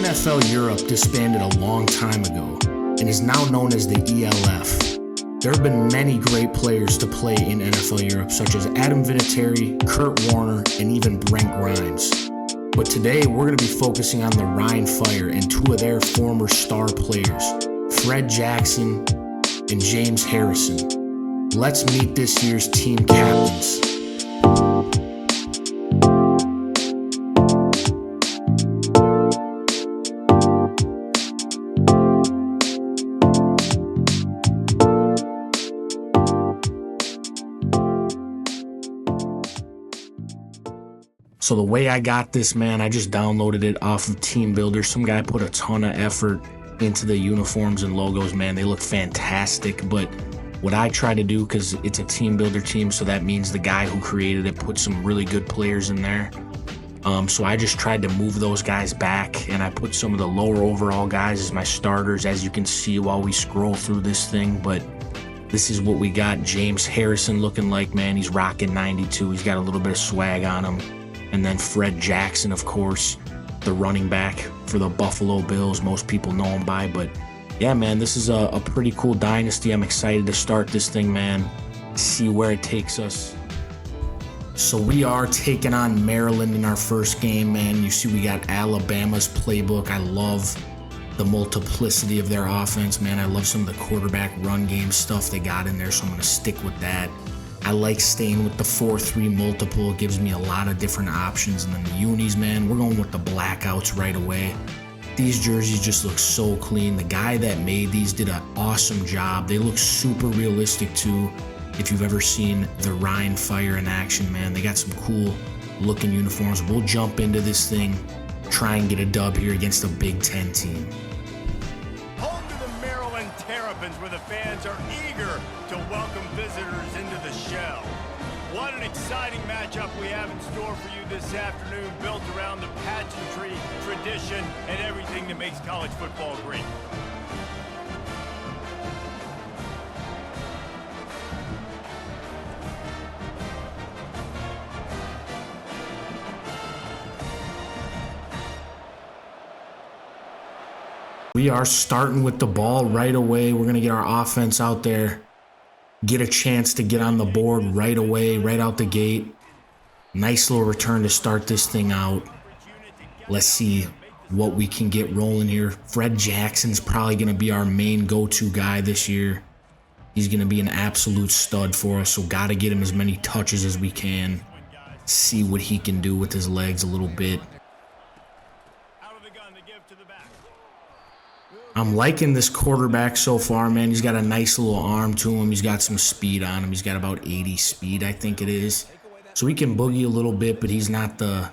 NFL Europe disbanded a long time ago and is now known as the ELF. There have been many great players to play in NFL Europe, such as Adam Vinatieri, Kurt Warner, and even Brent Grimes. But today, we're going to be focusing on the Rhine Fire and two of their former star players, Fred Jackson and James Harrison. Let's meet this year's team captains. So the way I got this, man, I just downloaded it off of Team Builder. Some guy put a ton of effort into the uniforms and logos, man. They look fantastic. But what I try to do, because it's a Team Builder team, so that means the guy who created it put some really good players in there. So I just tried to move those guys back, and I put some of the lower overall guys as my starters, as you can see while we scroll through this thing. But this is what we got. James Harrison looking like, man, he's rocking 92. He's got a little bit of swag on him. And then Fred Jackson, of course, the running back for the Buffalo Bills. Most people know him by. But yeah, man, this is a pretty cool dynasty. I'm excited to start this thing, man. See where it takes us. So we are taking on Maryland in our first game, man. You see we got Alabama's playbook. I love the multiplicity of their offense, man. I love some of the quarterback run game stuff they got in there, so I'm going to stick with that. I like staying with the 4-3 multiple. It gives me a lot of different options. And then the unis, man, we're going with the blackouts right away. These jerseys just look so clean. The guy that made these did an awesome job. They look super realistic too. If you've ever seen the Rhine Fire in action, man, they got some cool looking uniforms. We'll jump into this thing, try and get a dub here against a Big Ten team. Home to the Maryland Terrapins, where the fans are eager to welcome visitors into the shell. What an exciting matchup we have in store for you this afternoon, built around the pageantry, tradition, and everything that makes college football great. We are starting with the ball right away. We're going to get our offense out there, get a chance to get on the board right away, right out the gate. Nice little return to start this thing out. Let's see what we can get rolling here. Fred Jackson's probably going to be our main go-to guy this year. He's going to be an absolute stud for us, so got to get him as many touches as we can. See what he can do with his legs a little bit. I'm liking this quarterback so far, man. He's got a nice little arm to him. He's got some speed on him. He's got about 80 speed, I think it is. So he can boogie a little bit, but he's not the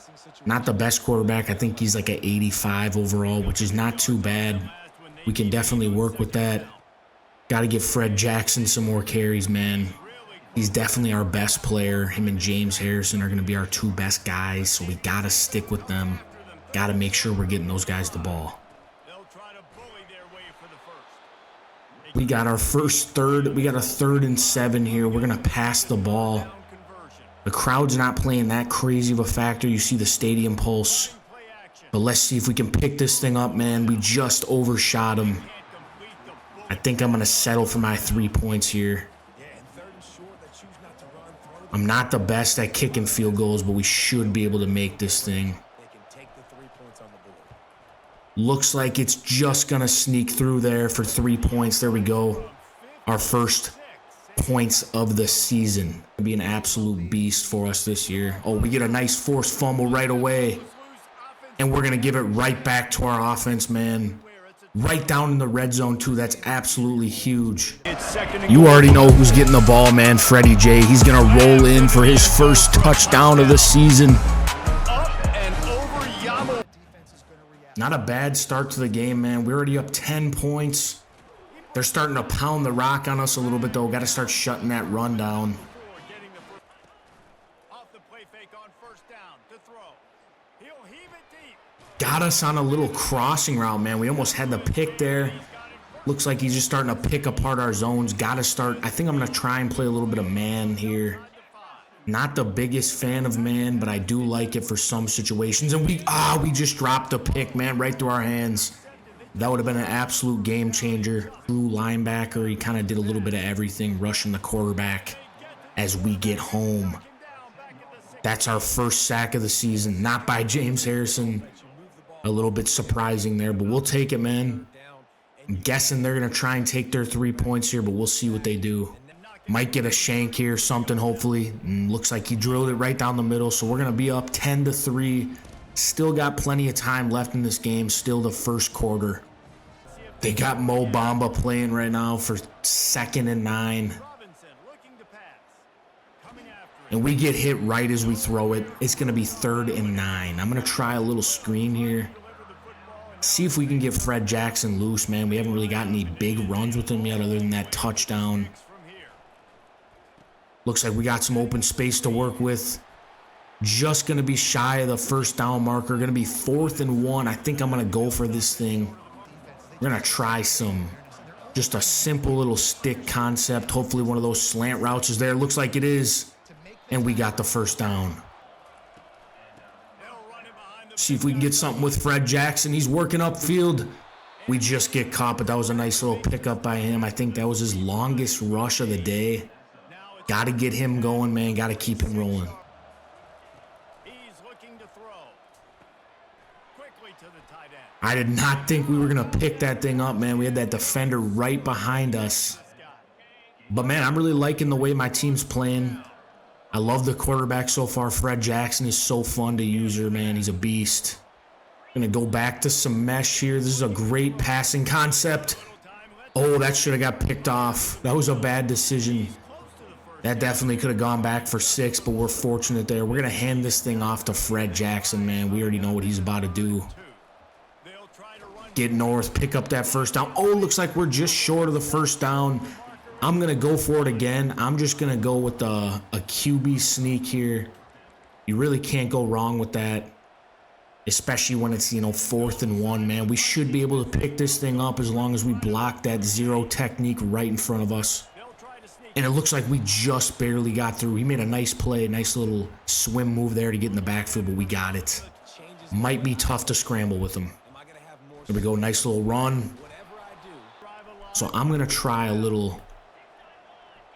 best quarterback. I think he's like an 85 overall, which is not too bad. We can definitely work with that. Got to give Fred Jackson some more carries, man. He's definitely our best player. Him and James Harrison are going to be our two best guys, so we got to stick with them. Got to make sure we're getting those guys the ball. We got our first third. We got a 3rd and 7 here. We're going to pass the ball. The crowd's not playing that crazy of a factor. You see the stadium pulse. But let's see if we can pick this thing up, man. We just overshot him. I think I'm going to settle for my 3 points here. I'm not the best at kicking field goals, but we should be able to make this thing. Looks like it's just going to sneak through there for 3 points. There we go. Our first points of the season. It'll be an absolute beast for us this year. Oh, we get a nice forced fumble right away. And we're going to give it right back to our offense, man. Right down in the red zone, too. That's absolutely huge. You already know who's getting the ball, man. Freddie J. He's going to roll in for his first touchdown of the season. Not a bad start to the game, man. We're already up 10 points. They're starting to pound the rock on us a little bit, though. Got to start shutting that run down. Got us on a little crossing route, man. We almost had the pick there. Looks like he's just starting to pick apart our zones. Got to start. I think I'm going to try and play a little bit of man here. Not the biggest fan of man, but I do like it for some situations. And we just dropped a pick, man, right through our hands. That would have been an absolute game changer. True linebacker, he kind of did a little bit of everything, rushing the quarterback as we get home. That's our first sack of the season, not by James Harrison. A little bit surprising there, but we'll take it, man. I'm guessing they're going to try and take their 3 points here, but we'll see what they do. Might get a shank here, something, hopefully. And looks like he drilled it right down the middle, so we're going to be up 10-3. Still got plenty of time left in this game, still the first quarter. They got Mo Bamba playing right now for 2nd and 9. And we get hit right as we throw it. It's going to be 3rd and 9. I'm going to try a little screen here. See if we can get Fred Jackson loose, man. We haven't really got any big runs with him yet other than that touchdown. Looks like we got some open space to work with. Just going to be shy of the first down marker. Going to be 4th and 1. I think I'm going to go for this thing. We're going to try just a simple little stick concept. Hopefully one of those slant routes is there. Looks like it is. And we got the first down. See if we can get something with Fred Jackson. He's working upfield. We just get caught, but that was a nice little pickup by him. I think that was his longest rush of the day. Got to get him going, man. Got to keep him rolling. I did not think we were going to pick that thing up, man. We had that defender right behind us. But, man, I'm really liking the way my team's playing. I love the quarterback so far. Fred Jackson is so fun to use her, man. He's a beast. Going to go back to some mesh here. This is a great passing concept. Oh, that should have got picked off. That was a bad decision. That definitely could have gone back for 6, but we're fortunate there. We're going to hand this thing off to Fred Jackson, man. We already know what he's about to do. Get north, pick up that first down. Oh, looks like we're just short of the first down. I'm going to go for it again. I'm just going to go with a QB sneak here. You really can't go wrong with that, especially when it's, 4th and 1, man. We should be able to pick this thing up as long as we block that zero technique right in front of us. And it looks like we just barely got through. He made a nice play, a nice little swim move there to get in the backfield, but we got it. Might be tough to scramble with him. There we go, nice little run. So I'm going to try a little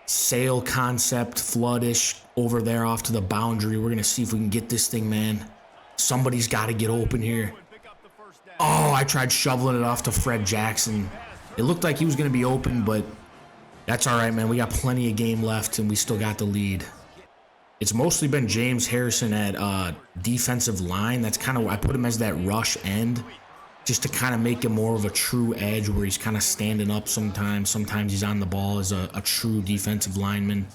sail concept, flood-ish over there off to the boundary. We're going to see if we can get this thing, man. Somebody's got to get open here. Oh, I tried shoveling it off to Fred Jackson. It looked like he was going to be open, but that's all right, man. We got plenty of game left, and we still got the lead. It's mostly been James Harrison at defensive line. That's kind of, I put him as that rush end, just to kind of make him more of a true edge where he's kind of standing up sometimes. Sometimes he's on the ball as a true defensive lineman.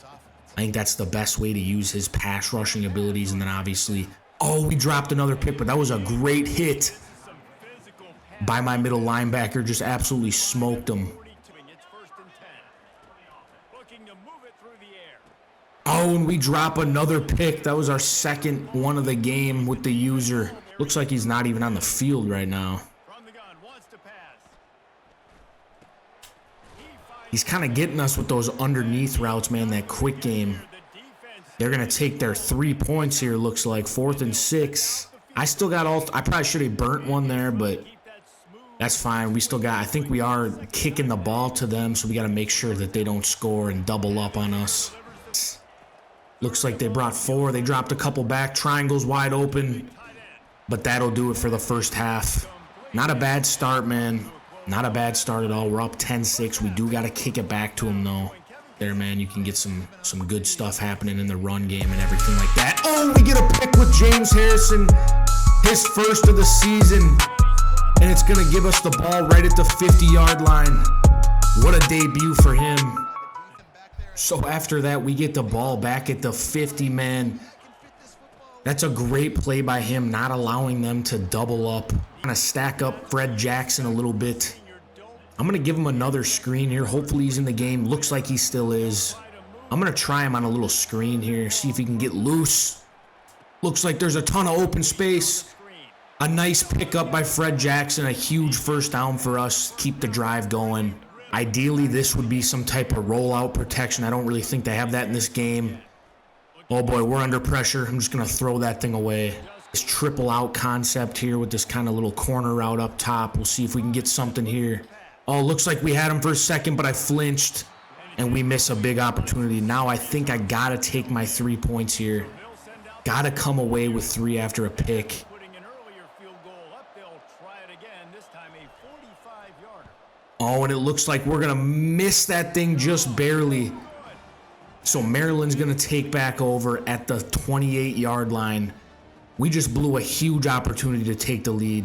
I think that's the best way to use his pass rushing abilities. And then obviously, oh, we dropped another pick, but that was a great hit by my middle linebacker. Just absolutely smoked him. Oh, and we drop another pick. That was our second one of the game with the user. Looks like he's not even on the field right now. He's kind of getting us with those underneath routes, man, that quick game. They're going to take their 3 points here, looks like. 4th and 6. I still got I probably should have burnt one there, but that's fine. We still got, I think we are kicking the ball to them, so we got to make sure that they don't score and double up on us. Looks like they brought 4. They dropped a couple back. Triangles wide open, but that'll do it for the first half. Not a bad start, man. Not a bad start at all. We're up 10-6. We do got to kick it back to them, though. There, man, you can get some good stuff happening in the run game and everything like that. Oh, we get a pick with James Harrison. His first of the season. And it's going to give us the ball right at the 50-yard line. What a debut for him. So after that, we get the ball back at the 50, man. That's a great play by him, not allowing them to double up. Kind of stack up Fred Jackson a little bit. I'm going to give him another screen here. Hopefully he's in the game. Looks like he still is. I'm going to try him on a little screen here, see if he can get loose. Looks like there's a ton of open space. A nice pickup by Fred Jackson. A huge first down for us. Keep the drive going. Ideally, this would be some type of rollout protection. I don't really think they have that in this game. Oh boy, we're under pressure. I'm just going to throw that thing away. This triple out concept here with this kind of little corner route up top. We'll see if we can get something here. Oh, looks like we had him for a second, but I flinched, and we miss a big opportunity. Now I think I got to take my 3 points here. Got to come away with 3 after a pick. Oh, and it looks like we're going to miss that thing just barely. So Maryland's going to take back over at the 28-yard line. We just blew a huge opportunity to take the lead,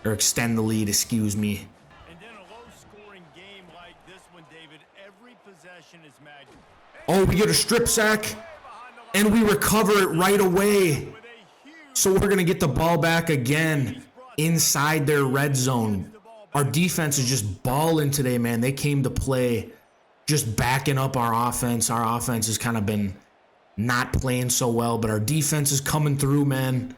or extend the lead, excuse me. And in a low-scoring game like this one, David, every possession is magic. Oh, we get a strip sack, and we recover it right away. So we're going to get the ball back again inside their red zone. Our defense is just balling today, man. They came to play, just backing up our offense. Our offense has kind of been not playing so well, but our defense is coming through, man.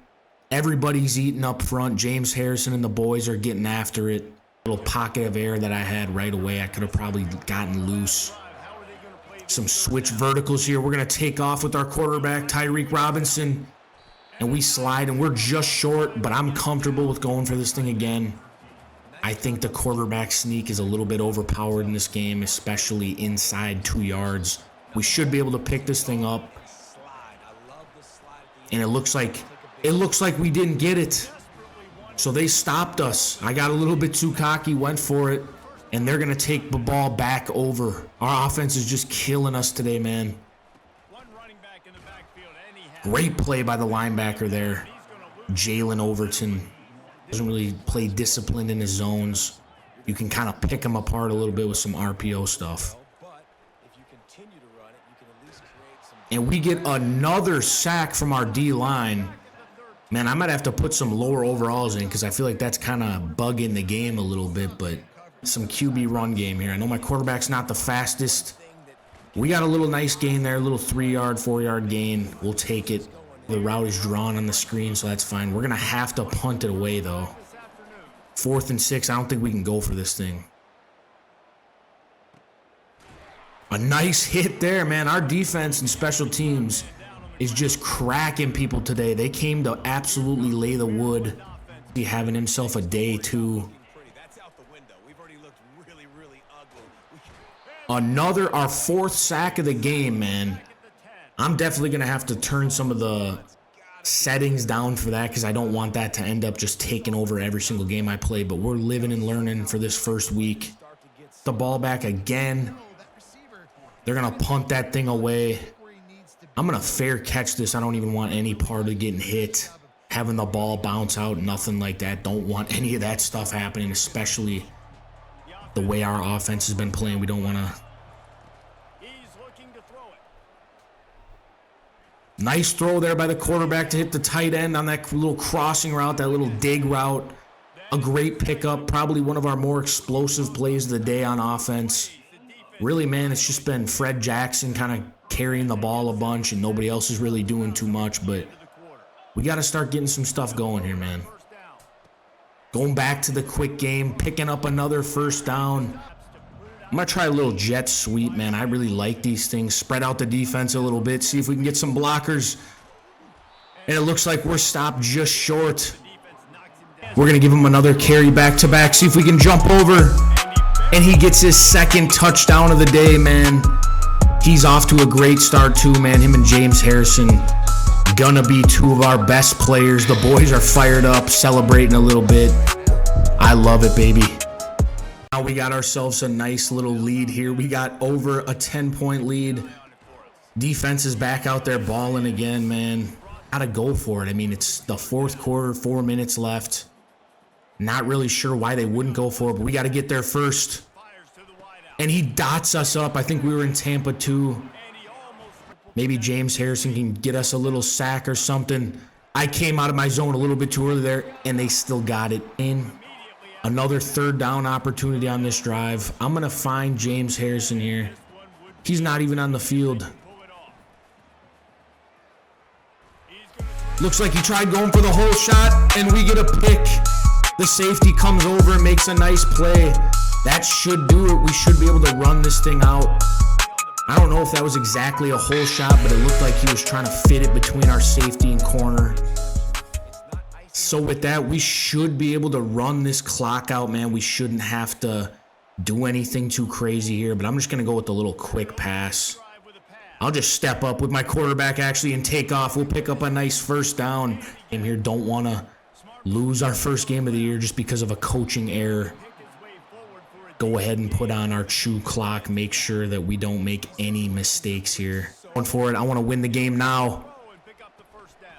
Everybody's eating up front. James Harrison and the boys are getting after it. Little pocket of air that I had right away. I could have probably gotten loose. Some switch verticals here. We're going to take off with our quarterback, Tyreek Robinson, and we slide, and we're just short, but I'm comfortable with going for this thing again. I think the quarterback sneak is a little bit overpowered in this game, especially inside 2 yards. We should be able to pick this thing up. And it looks like we didn't get it. So they stopped us. I got a little bit too cocky, went for it, and they're going to take the ball back over. Our offense is just killing us today, man. Great play by the linebacker there. Jalen Overton. Doesn't really play disciplined in his zones. You can kind of pick him apart a little bit with some RPO stuff. And we get another sack from our D-line. Man, I might have to put some lower overalls in because I feel like that's kind of bugging the game a little bit, but some QB run game here. I know my quarterback's not the fastest. We got a little nice gain there, a little 3-yard, 4-yard gain. We'll take it. The route is drawn on the screen, so that's fine. We're going to have to punt it away, though. 4th and 6. I don't think we can go for this thing. A nice hit there, man. Our defense and special teams is just cracking people today. They came to absolutely lay the wood. He having himself a day, too. Our 4th sack of the game, man. I'm definitely going to have to turn some of the settings down for that because I don't want that to end up just taking over every single game I play. But we're living and learning for this first week. The ball back again. They're going to punt that thing away. I'm going to fair catch this. I don't even want any part of getting hit, having the ball bounce out, nothing like that. Don't want any of that stuff happening, especially the way our offense has been playing. We don't want to. Nice throw there by the quarterback to hit the tight end on that little crossing route, that little dig route. A great pickup, probably one of our more explosive plays of the day on offense. Really, man, it's just been Fred Jackson kind of carrying the ball a bunch, and nobody else is really doing too much, but we got to start getting some stuff going here, man. Going back to the quick game, picking up another 1st down. I'm going to try a little jet sweep, man. I really like these things. Spread out the defense a little bit, see if we can get some blockers. And it looks like we're stopped just short. We're going to give him another carry back-to-back, see if we can jump over. And he gets his 2nd touchdown of the day, man. He's off to a great start, too, man. Him and James Harrison gonna be 2 of our best players. The boys are fired up, celebrating a little bit. I love it, baby. Now we got ourselves a nice little lead here. We got over a 10-point lead. Defense is back out there balling again, man. Gotta go for it. I mean, it's the 4th quarter, 4 minutes left. Not really sure why they wouldn't go for it, but we got to get there first. And he dots us up. I think we were in Tampa, too. Maybe James Harrison can get us a little sack or something. I came out of my zone a little bit too early there, and they still got it in. Another 3rd down opportunity on this drive. I'm going to find James Harrison here. He's not even on the field. Looks like he tried going for the whole shot, and we get a pick. The safety comes over and makes a nice play. That should do it. We should be able to run this thing out. I don't know if that was exactly a hole shot, but it looked like he was trying to fit it between our safety and corner. So with that, we should be able to run this clock out, man. We shouldn't have to do anything too crazy here, but I'm just going to go with a little quick pass. I'll just step up with my quarterback actually and take off. We'll pick up a nice first down. And here, don't want to lose our first game of the year just because of a coaching error. Go ahead and put on our chew clock. Make sure that we don't make any mistakes here. Going for it. I want to win the game now.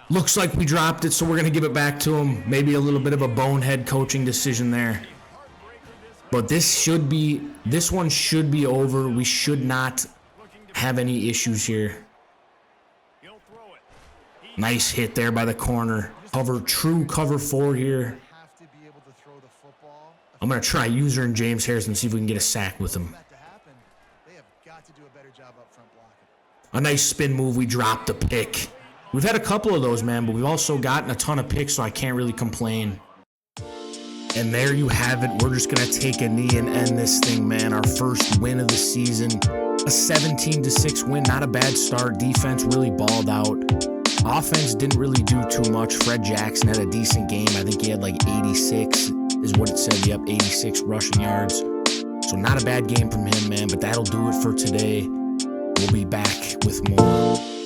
Looks like we dropped it, so we're going to give it back to him. Maybe a little bit of a bonehead coaching decision there. But this one should be over. We should not have any issues here. Nice hit there by the corner. True cover 4 here. I'm going to try user and James Harrison and see if we can get a sack with him. A nice spin move. We dropped a pick. We've had a couple of those, man, but we've also gotten a ton of picks, so I can't really complain. And there you have it. We're just going to take a knee and end this thing, man. Our first win of the season. A 17-6 win. Not a bad start. Defense really balled out. Offense didn't really do too much. Fred Jackson had a decent game. I think he had like 86 is what it said. Yep, 86 rushing yards. So not a bad game from him, man. But that'll do it for today. We'll be back with more.